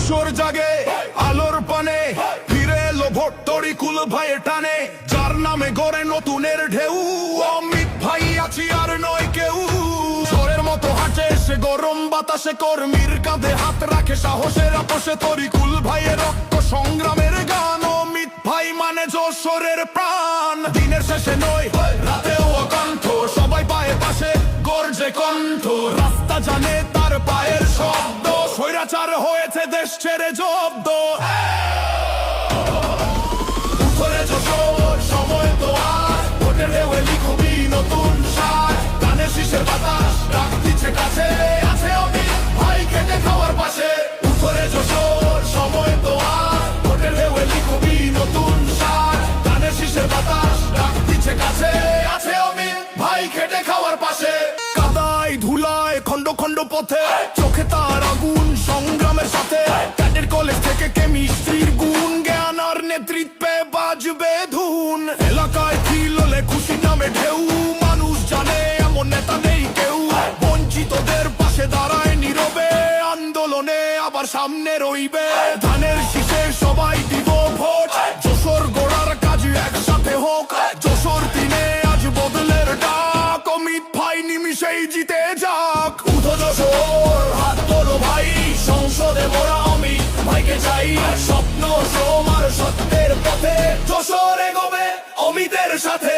যশোর জাগে আলোর পানে, ফিরে এলো ভট্টরি কুল ভাইয়ে টানে, যার নামে গড়ে নতুনের ঢেউ। অমিত ভাই আছি আর নয় কেউ, ঝড়ের মতো হাঁটে সে গরম বাতাসে, কর্মীর কাঁধে হাত রাখে সাহসের আপোষে। তরি কুল ভাইয়ের রক্ত সংগ্রামের গান, অমিত ভাই মানে যশোরের প্রাণ। দিনের শেষে নয় রাতেও অকণ্ঠ, সবাই পায়ে পাশে গর্জে কণ্ঠ। রাস্তা জানে তার পায়ের শব্দ, স্বৈরাচার হয়েছে দেশ ছেড়ে জব্দ। উঠরে যশোর সময় তো আর, ভোটের ঢেউয়ে লিখবি নতুন সাজ। ধানের শীষের বাতাস ডাক দিচ্ছে কাছে, আছে অমিত ভাই খেটে খাওয়ার পাশে। উঠরে যশোর সময় তো আর, ভোটের ঢেউয়ে লিখবি নতুন সাজ। ধানের শীষের বাতাস ডাক দিচ্ছে কাছে, আছে অমিত ভাই খেটে খাওয়ার পাশে। কাদায় ধুলায় খন্ড খন্ড পথে, চোখে তার আগুন সংগ্রামের সাথে। ক্যাডেট কলেজ থেকে কেমিস্ট্রির গুণ, জ্ঞান আর নেতৃত্বে বাজবে ধুন। এলাকায় খিললে খুশি নামে ঢেউ, মানুষ জানে এমন নেতা নেই কেউ। বঞ্চিতদের পাশে দাঁড়ায় নীরবে, আন্দোলনে আবার সামনে রইবে। ধানের শীষে সবাই দিব ভোট, যশোর গোড়ার কাজ একসাথে হোক। যশোর দিনে আজ বদলের ডাক, অমিত ভাই নিমিষেই জিতে যাক। উঠো যশোর হাত তোলো ভাই, সংসদে মোরা অমিত ভাইকে চাই। স্বপ্ন সোমার সত্যের পথে, যশোর এগোবে অমিতের সাথে।